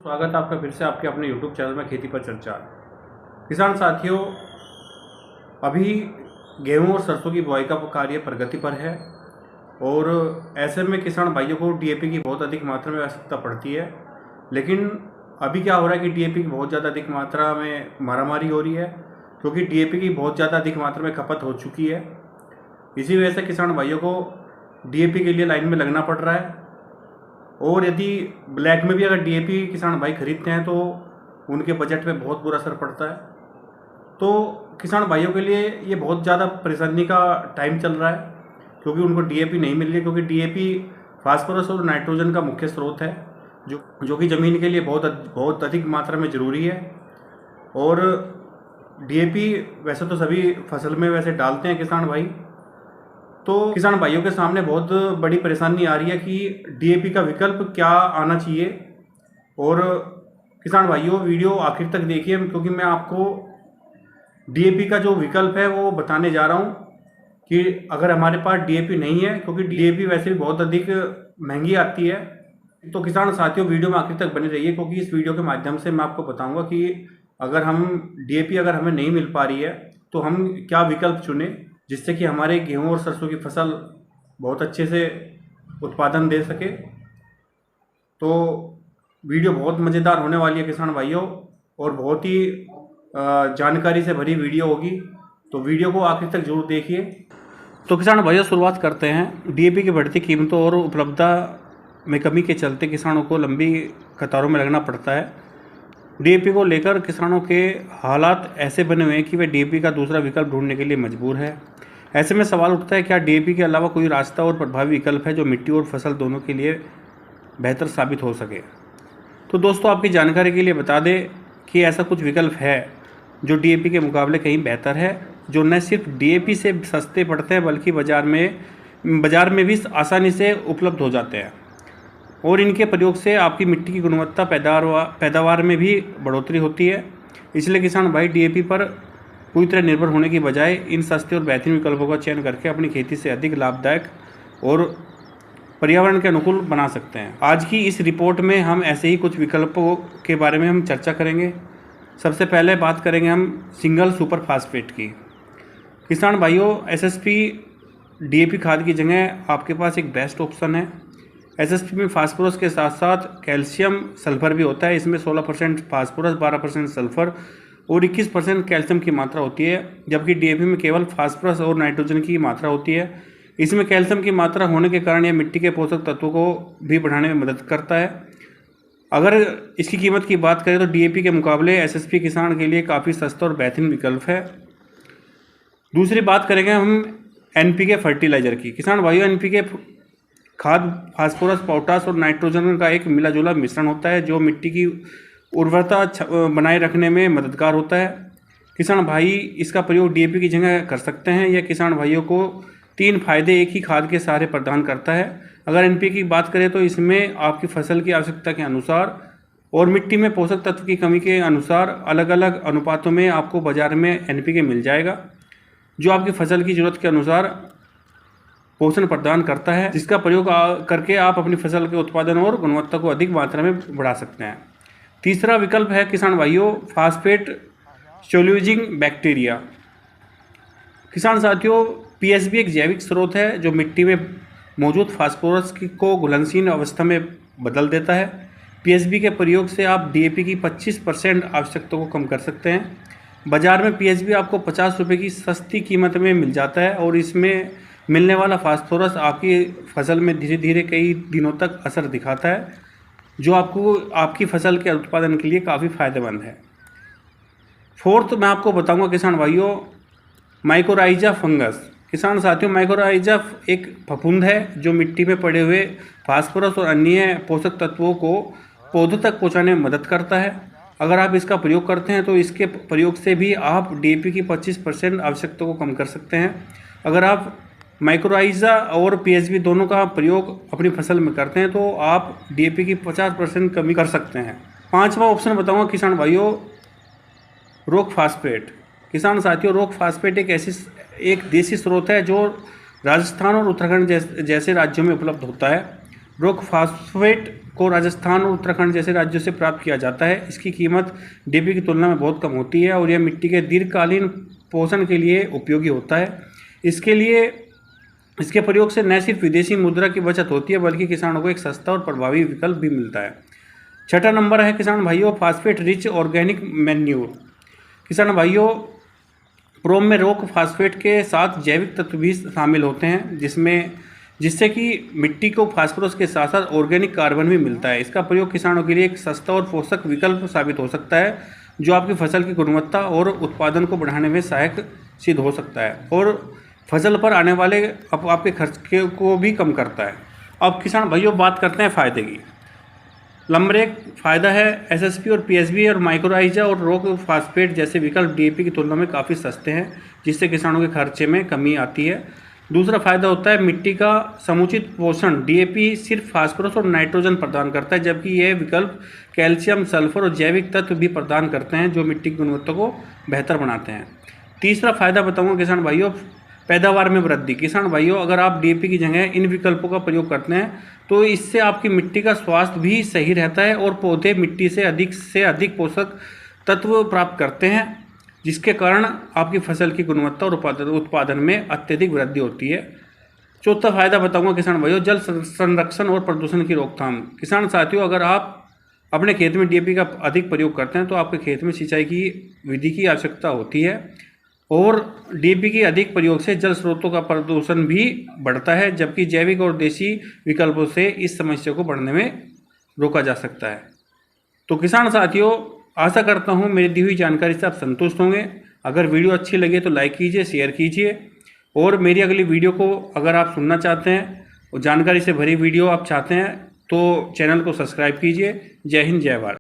स्वागत है आपका फिर से आपके अपने YouTube चैनल में खेती पर चर्चा। किसान साथियों, अभी गेहूं और सरसों की बुआई का कार्य प्रगति पर है और ऐसे में किसान भाइयों को डीएपी की बहुत अधिक मात्रा में आवश्यकता पड़ती है। लेकिन अभी क्या हो रहा है कि डीएपी की बहुत ज़्यादा अधिक मात्रा में मारामारी हो रही है, क्योंकि डीएपी की बहुत ज़्यादा अधिक मात्रा में खपत हो चुकी है। इसी वजह से किसान भाइयों को डीएपी के लिए लाइन में लगना पड़ रहा है। और यदि ब्लैक में भी अगर डीएपी किसान भाई खरीदते हैं तो उनके बजट पे बहुत बुरा असर पड़ता है। तो किसान भाइयों के लिए ये बहुत ज़्यादा परेशानी का टाइम चल रहा है, क्योंकि उनको डीएपी नहीं मिल रही है। क्योंकि डीएपी फास्फोरस और नाइट्रोजन का मुख्य स्रोत है, जो कि ज़मीन के लिए बहुत अधिक मात्रा में ज़रूरी है। और डीएपी वैसे तो सभी फसल में वैसे डालते हैं किसान भाई। तो किसान भाइयों के सामने बहुत बड़ी परेशानी आ रही है कि डीएपी का विकल्प क्या आना चाहिए। और किसान भाइयों, वीडियो आखिर तक देखिए, क्योंकि मैं आपको डीएपी का जो विकल्प है वो बताने जा रहा हूँ कि अगर हमारे पास डीएपी नहीं है, क्योंकि डीएपी वैसे भी बहुत अधिक महंगी आती है। तो किसान साथियों, वीडियो में आखिर तक बने रहिए, क्योंकि इस वीडियो के माध्यम से मैं आपको बताऊँगा कि अगर डीएपी अगर हमें नहीं मिल पा रही है तो हम क्या विकल्प चुने, जिससे कि हमारे गेहूं और सरसों की फसल बहुत अच्छे से उत्पादन दे सके। तो वीडियो बहुत मज़ेदार होने वाली है किसान भाइयों, और बहुत ही जानकारी से भरी वीडियो होगी। तो वीडियो को आखिर तक जरूर देखिए। तो किसान भाइयों, शुरुआत करते हैं। डीएपी की बढ़ती कीमतों और उपलब्धता में कमी के चलते किसानों को लंबी कतारों में लगना पड़ता है। डीएपी को लेकर किसानों के हालात ऐसे बने हुए हैं कि वे डीएपी का दूसरा विकल्प ढूंढने के लिए मजबूर है। ऐसे में सवाल उठता है, क्या डीएपी के अलावा कोई रास्ता और प्रभावी विकल्प है जो मिट्टी और फसल दोनों के लिए बेहतर साबित हो सके। तो दोस्तों, आपकी जानकारी के लिए बता दें कि ऐसा कुछ विकल्प है जो डीएपी के मुकाबले कहीं बेहतर है, जो न सिर्फ डीएपी से सस्ते पड़ते हैं बल्कि बाज़ार में भी आसानी से उपलब्ध हो जाते हैं। और इनके प्रयोग से आपकी मिट्टी की गुणवत्ता पैदावार में भी बढ़ोतरी होती है। इसलिए किसान भाई डीएपी पर पूरी तरह निर्भर होने की बजाय इन सस्ते और बेहतरीन विकल्पों का चयन करके अपनी खेती से अधिक लाभदायक और पर्यावरण के अनुकूल बना सकते हैं। आज की इस रिपोर्ट में हम ऐसे ही कुछ विकल्पों के बारे में हम चर्चा करेंगे। सबसे पहले बात करेंगे हम सिंगल सुपर फास्फेट की। किसान भाइयों, एसएसपी डीएपी खाद की जगह आपके पास एक बेस्ट ऑप्शन है। एसएसपी में फास्फोरस के साथ साथ कैल्शियम सल्फर भी होता है। इसमें 16% फास्फोरस, 12% सल्फर और 21% कैल्शियम की मात्रा होती है, जबकि डीएपी में केवल फास्फोरस और नाइट्रोजन की मात्रा होती है। इसमें कैल्शियम की मात्रा होने के कारण यह मिट्टी के पोषक तत्वों को भी बढ़ाने में मदद करता है। अगर इसकी कीमत की बात करें तो डीएपी के मुकाबले एसएसपी किसान के लिए काफ़ी सस्ता और बेहतरीन विकल्प है। दूसरी बात करेंगे हम एनपीके फर्टिलाइजर की। किसान भाइयों, एनपीके खाद फास्फोरस, पोटास और नाइट्रोजन का एक मिला जुला मिश्रण होता है जो मिट्टी की उर्वरता बनाए रखने में मददगार होता है। किसान भाई इसका प्रयोग डीएपी की जगह कर सकते हैं। यह किसान भाइयों को 3 फायदे एक ही खाद के सहारे प्रदान करता है। अगर एनपीके की बात करें तो इसमें आपकी फसल की आवश्यकता के अनुसार और मिट्टी में पोषक तत्व की कमी के अनुसार अलग अलग अनुपातों में आपको बाजार में एनपीके मिल जाएगा, जो आपकी फसल की ज़रूरत के अनुसार पोषण प्रदान करता है, जिसका प्रयोग करके आप अपनी फसल के उत्पादन और गुणवत्ता को अधिक मात्रा में बढ़ा सकते हैं। तीसरा विकल्प है किसान भाइयों, फास्फेट सोल्यूजिंग बैक्टीरिया। किसान साथियों, पीएसबी एक जैविक स्रोत है जो मिट्टी में मौजूद फास्फोरस को घुलनशील अवस्था में बदल देता है। पीएसबी के प्रयोग से आप डीएपी की 25% आवश्यकता को कम कर सकते हैं। बाजार में पीएसबी आपको 50 रुपये की सस्ती कीमत में मिल जाता है और इसमें मिलने वाला फास्फोरस आपकी फसल में धीरे धीरे कई दिनों तक असर दिखाता है, जो आपकी फसल के उत्पादन के लिए काफ़ी फायदेमंद है। फोर्थ मैं आपको बताऊंगा किसान भाइयों, माइकोराइजा फंगस। किसान साथियों, माइकोराइजा एक फफूंद है जो मिट्टी में पड़े हुए फास्फोरस और अन्य पोषक तत्वों को पौधों तक पहुंचाने में मदद करता है। अगर आप इसका प्रयोग करते हैं तो इसके प्रयोग से भी आप डीएपी की 25% आवश्यकता को कम कर सकते हैं। अगर आप माइक्रोराइजा और पीएसबी दोनों का प्रयोग अपनी फसल में करते हैं तो आप डीएपी की 50% कमी कर सकते हैं। पांचवा ऑप्शन बताऊंगा किसान भाइयों, रॉक फास्फेट। किसान साथियों, रॉक फास्फेट एक देसी स्रोत है जो राजस्थान और उत्तराखंड जैसे राज्यों में उपलब्ध होता है। रॉक फास्फेट को राजस्थान और उत्तराखंड जैसे राज्यों से प्राप्त किया जाता है। इसकी कीमत डीएपी की तुलना में बहुत कम होती है और यह मिट्टी के दीर्घकालीन पोषण के लिए उपयोगी होता है। इसके प्रयोग से न सिर्फ विदेशी मुद्रा की बचत होती है बल्कि किसानों को एक सस्ता और प्रभावी विकल्प भी मिलता है। छठा नंबर है किसान भाइयों फास्फेट रिच ऑर्गेनिक मैन्योर। किसान भाइयों प्रोम में रॉक फास्फेट के साथ जैविक तत्व भी शामिल होते हैं जिससे कि मिट्टी को फास्फोरस के साथ साथ ऑर्गेनिक कार्बन भी मिलता है। इसका प्रयोग किसानों के लिए एक सस्ता और पोषक विकल्प साबित हो सकता है जो आपकी फसल की गुणवत्ता और उत्पादन को बढ़ाने में सहायक सिद्ध हो सकता है और फसल पर आने वाले आपके खर्च को भी कम करता है। अब किसान भाइयों बात करते हैं फ़ायदे की। नंबर 1 फ़ायदा है एसएसपी और पीएसबी और माइक्रोराइजा और रॉक फास्फेट जैसे विकल्प डीएपी की तुलना में काफ़ी सस्ते हैं जिससे किसानों के खर्चे में कमी आती है। दूसरा फ़ायदा होता है मिट्टी का समुचित पोषण। डीएपी सिर्फ फास्फोरस और नाइट्रोजन प्रदान करता है जबकि यह विकल्प कैल्शियम, सल्फर और जैविक तत्व भी प्रदान करते हैं जो मिट्टी की गुणवत्ता को बेहतर बनाते हैं। तीसरा फ़ायदा बताऊँगा किसान भाइयों पैदावार में वृद्धि। किसान भाइयों अगर आप डीएपी की जगह इन विकल्पों का प्रयोग करते हैं तो इससे आपकी मिट्टी का स्वास्थ्य भी सही रहता है और पौधे मिट्टी से अधिक पोषक तत्व प्राप्त करते हैं जिसके कारण आपकी फसल की गुणवत्ता और उत्पादन में अत्यधिक वृद्धि होती है। चौथा फायदा बताऊंगा किसान भाइयों जल संरक्षण और प्रदूषण की रोकथाम। किसान साथियों अगर आप अपने खेत में डीएपी का अधिक प्रयोग करते हैं तो आपके खेत में सिंचाई की विधि की आवश्यकता होती है और डीएपी के अधिक प्रयोग से जल स्रोतों का प्रदूषण भी बढ़ता है जबकि जैविक और देसी विकल्पों से इस समस्या को बढ़ने में रोका जा सकता है। तो किसान साथियों आशा करता हूँ मेरी दी हुई जानकारी से आप संतुष्ट होंगे। अगर वीडियो अच्छी लगे तो लाइक कीजिए, शेयर कीजिए और मेरी अगली वीडियो को अगर आप सुनना चाहते हैं और जानकारी से भरी वीडियो आप चाहते हैं तो चैनल को सब्सक्राइब कीजिए। जय हिंद, जय भारत।